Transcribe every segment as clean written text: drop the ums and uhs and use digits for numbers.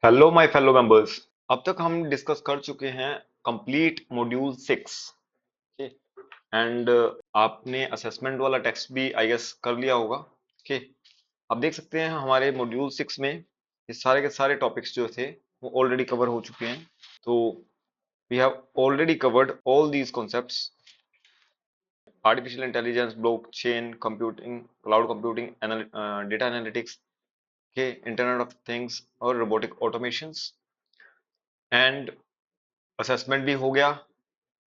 Hello my fellow members. अब तक हम डिस्कस कर चुके हैं कंप्लीट मॉड्यूल 6 के एंड आपने असेसमेंट वाला टेक्स्ट भी आई गेस कर लिया होगा। ओके, आप देख सकते हैं हमारे मॉड्यूल 6 में ये सारे के सारे टॉपिक्स जो थे वो ऑलरेडी कवर हो चुके हैं। तो we have already covered all these concepts: artificial intelligence, blockchain computing, cloud computing, data analytics के, इंटरनेट ऑफ थिंग्स और रोबोटिक ऑटोमेशंस। एंड असेसमेंट भी हो गया।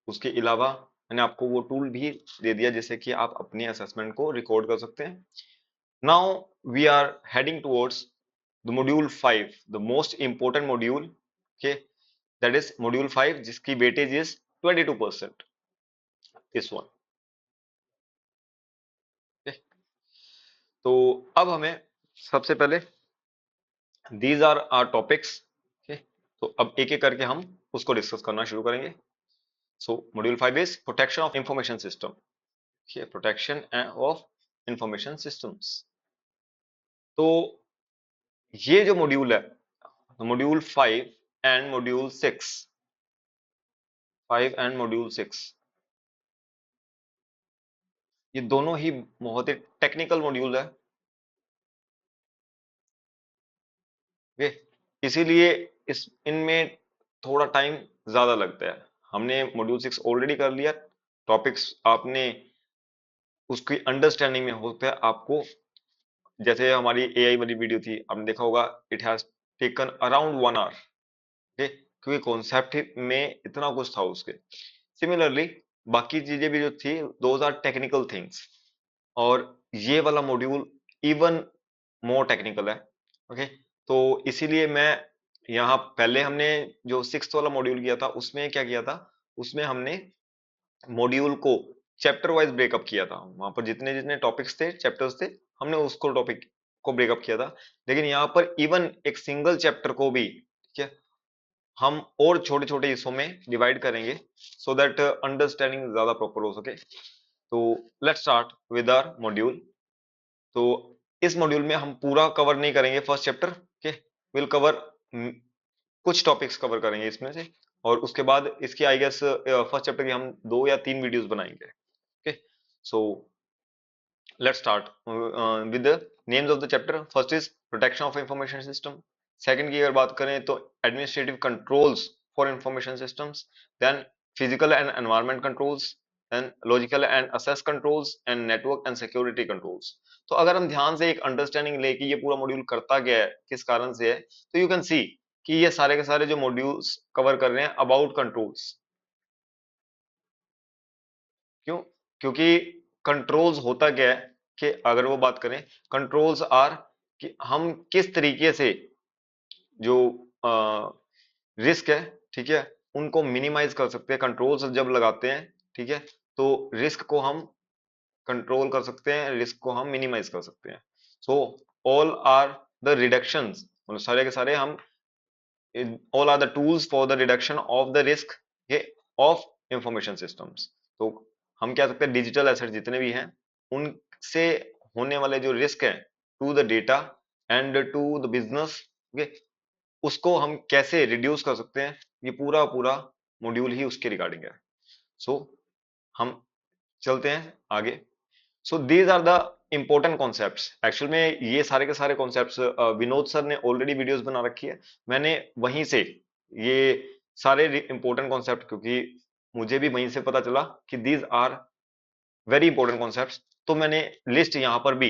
उसके अलावा मैंने आपको वो टूल भी दे दिया जिससे कि आप अपने असेसमेंट को रिकॉर्ड कर सकते हैं। Now we are heading towards the module 5, the most important module के, दैट इज मॉड्यूल 5 जिसकी वेटेज इज 22%, दिस वन। तो अब हमें सबसे पहले दीज आर आर टॉपिक्स। तो अब एक एक करके हम उसको डिस्कस करना शुरू करेंगे। So module 5 is protection of information system. Protection of information systems. तो ये जो मॉड्यूल है, module 5 and module 6, 5 and module 6, ये दोनों ही बहुत ही टेक्निकल मॉड्यूल है। ओके, इसीलिए इस इनमें थोड़ा टाइम ज्यादा लगता है। हमने मॉड्यूल 6 ऑलरेडी कर लिया। टॉपिक्स आपने उसकी अंडरस्टैंडिंग में होता है आपको। जैसे हमारी एआई वाली वीडियो थी, आपने देखा होगा, it has taken around 1 hour. क्योंकि कॉन्सेप्ट में इतना कुछ था उसके। सिमिलरली बाकी चीजें भी जो थी, दोज आर टेक्निकल थिंग्स, और ये वाला मॉड्यूल इवन मोर टेक्निकल है। ओके, तो इसीलिए मैं यहाँ पहले हमने जो 6th वाला मॉड्यूल किया था उसमें क्या किया था, उसमें हमने मॉड्यूल को चैप्टर वाइज ब्रेकअप किया था। वहां पर जितने जितने टॉपिक्स थे, चैप्टर्स थे, हमने उसको टॉपिक को ब्रेकअप किया था। लेकिन यहाँ पर इवन एक सिंगल चैप्टर को भी, ठीक है, हम और छोटे छोटे हिस्सों में डिवाइड करेंगे सो दैट अंडरस्टैंडिंग ज्यादा प्रॉपर हो सके। तो let's start with our module. तो इस मॉड्यूल में हम पूरा कवर नहीं करेंगे फर्स्ट चैप्टर के, विल कवर कुछ टॉपिक्स कवर करेंगे इसमें से, और उसके बाद इसकी आई गेस फर्स्ट चैप्टर की हम 2 या 3 वीडियोस बनाएंगे। Okay, so let's start with the names of the chapter. First is protection of information system. Second की अगर बात करें तो administrative controls for information systems. Then physical and environment controls. Then logical and access controls and network and security controls. तो अगर हम ध्यान से एक अंडरस्टैंडिंग ले कि ये पूरा मॉड्यूल करता क्या है, किस कारण से है, तो यू कैन सी कि ये सारे के सारे जो मॉड्यूल्स कवर कर रहे हैं अबाउट कंट्रोल्स। क्यों? क्योंकि कंट्रोल्स होता क्या है कि अगर वो बात करें, कंट्रोल्स आर कि हम किस तरीके से जो रिस्क है, ठीक है, उनको मिनिमाइज कर सकते हैं। कंट्रोल्स जब लगाते हैं, ठीक है, तो रिस्क को हम कंट्रोल कर सकते हैं, रिस्क को हम मिनिमाइज कर सकते हैं। So all are the reductions, मतलब सारे के सारे हम, all are the tools for the reduction of the risk of information systems. तो हम क्या सकते हैं, डिजिटल एसेट जितने भी हैं उनसे होने वाले जो रिस्क है to the data and to the business, उसको हम कैसे रिड्यूस कर सकते हैं, ये पूरा पूरा मॉड्यूल ही उसके रिगार्डिंग है। सो हम चलते हैं आगे। So these are the important concepts. Actual में ये सारे के सारे कॉन्सेप्ट्स विनोद सर ने ऑलरेडी वीडियोस बना रखी है। मैंने वहीं से ये सारे इंपॉर्टेंट कॉन्सेप्ट, क्योंकि मुझे भी वहीं से पता चला कि these are very important concepts, तो मैंने लिस्ट यहाँ पर भी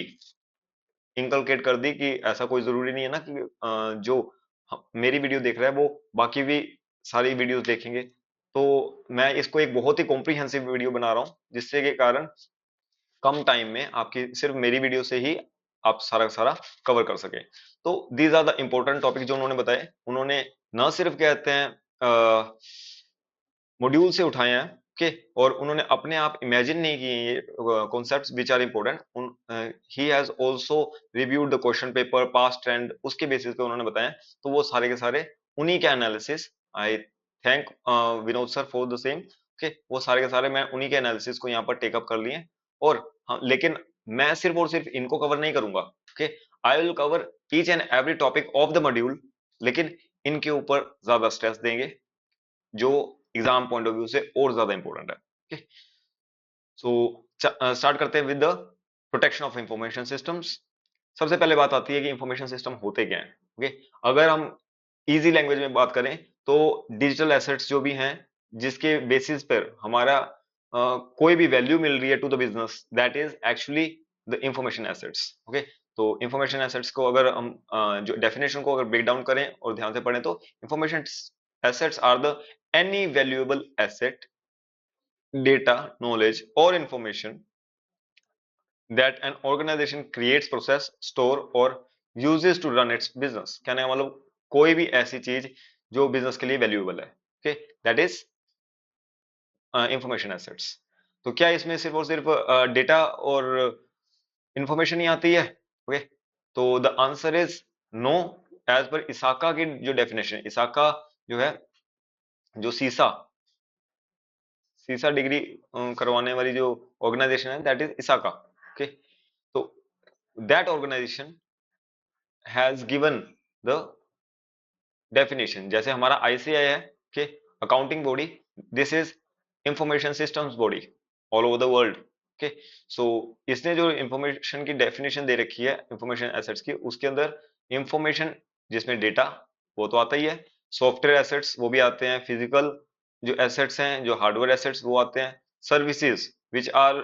इंकलकेट कर दी कि ऐसा कोई जरूरी नहीं है ना कि जो मेरी वीडियो देख रहा है वो बाकी भी सारी वीडियोस देखेंगे। तो मैं इसको एक बहुत ही कॉम्प्रिहेंसिव वीडियो बना रहा हूँ जिससे के कारण कम टाइम में आपकी सिर्फ मेरी वीडियो से ही आप सारा का सारा कवर कर सके। तो these are the important topic जो उन्होंने बताए। उन्होंने न सिर्फ कहते हैं मॉड्यूल से उठाए हैं के, और उन्होंने अपने आप इमेजिन नहीं किए ये concepts which are important. He has also reviewed the question paper past trend, उसके बेसिस पे उन्होंने बताया। तो वो सारे के सारे उन्हीं के analysis, I thank Vinod sir for the same. Okay, वो सारे के सारे मैं उन्हीं के एनालिसिस को यहाँ पर टेकअप कर लिए। और हाँ, लेकिन मैं सिर्फ और सिर्फ इनको कवर नहीं करूंगा। Okay, I will cover each and every topic of the module, लेकिन इनके ऊपर ज्यादा स्ट्रेस देंगे, जो एग्जाम पॉइंट ऑफ व्यू से और ज्यादा इंपॉर्टेंट है। ओके, सो स्टार्ट करते हैं with the protection of information systems. सबसे पहले बात आती है कि इंफॉर्मेशन सिस्टम होते क्या हैं। ओके, अगर हम इजी लैंग्वेज में बात करें तो डिजिटल एसेट्स जो भी हैं, जिसके बेसिस पर हमारा कोई भी वैल्यू मिल रही है to the business, that is actually the information assets. Okay, तो इंफॉर्मेशन एसेट्स को अगर हम जो डेफिनेशन को अगर ब्रेक डाउन करें और ध्यान से पढ़ें तो information assets are the any valuable asset, data, knowledge, or information that an organization creates, process, store or uses to run its business। कहने का मतलब कोई भी ऐसी चीज जो बिजनेस के लिए वैल्यूएबल है, okay, that is information assets. तो क्या इसमें सिर्फ और सिर्फ डेटा और इंफॉर्मेशन ही आती है? ओके, तो the answer is no. As per ISACA की जो डेफिनेशन, इसाका जो है, जो सीसा सीसा डिग्री करवाने वाली जो ऑर्गेनाइजेशन है, दैट इज इसाका। ओके, तो that organisation has given the definition, जैसे हमारा आईसीआई है कि accounting body, this is information systems body all over the world. Okay, so इसने जो इंफॉर्मेशन की डेफिनेशन दे रखी है इंफॉर्मेशन एसेट्स की, उसके अंदर इंफॉर्मेशन जिसमें डेटा वो तो आता ही है, सॉफ्टवेयर एसेट्स वो भी आते हैं, फिजिकल जो एसेट्स हैं, जो हार्डवेयर एसेट्स वो आते हैं, services which are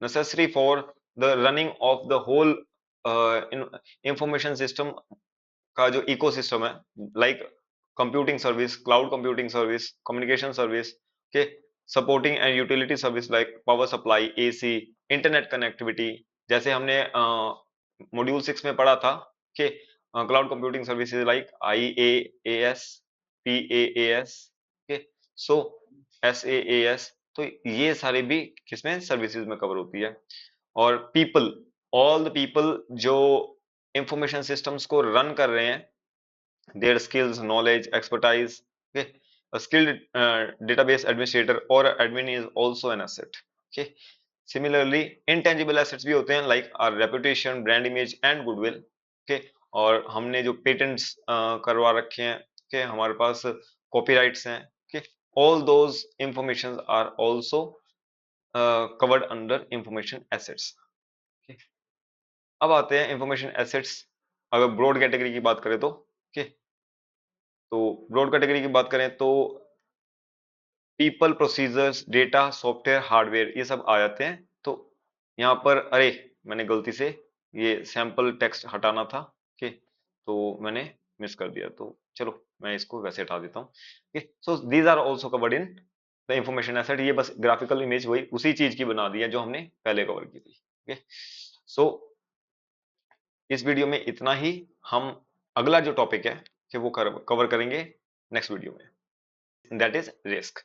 necessary for the running of the whole information system का जो इकोसिस्टम है, like computing service, cloud computing service, communication service के, supporting and utility service like power supply, AC, internet connectivity. जैसे हमने module 6 में पढ़ा था कि cloud computing services like IaaS, PaaS, के, सो SaaS, तो ये सारे भी किसमें सर्विसेज में कवर होती है। और पीपल, ऑल द पीपल जो इंफॉर्मेशन सिस्टम्स को रन कर रहे हैं, their skills, knowledge, expertise, okay, a skilled database administrator or admin is also an asset। okay, similarly intangible assets भी होते हैं like our reputation, brand image and goodwill। okay, और हमने जो पेटेंट्स करवा रखे हैं, okay, हमारे पास कॉपीराइट्स हैं, okay, all those informations are also covered under information assets। okay, अब आते हैं इंफॉर्मेशन एसेट्स, अगर ब्रॉड कैटेगरी की बात करें तो। okay, तो ब्रॉड कैटेगरी की बात करें तो people, procedures, data, software, hardware, ये सब आ जाते हैं। तो यहाँ पर अरे मैंने गलती से ये सैंपल टेक्स्ट हटाना था, ओके, तो मैंने मिस कर दिया, तो चलो मैं इसको वैसे हटा देता हूँ। Okay, so these are also covered in the information asset. ये बस ग्राफिकल इमेज वही उसी चीज की बना दी है जो हमने पहले कवर की थी। ओके, सो इस वीडियो में इतना ही। हम अगला जो टॉपिक है कि वो कवर करेंगे नेक्स्ट वीडियो में, that is risk.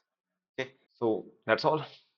Okay, so that's all.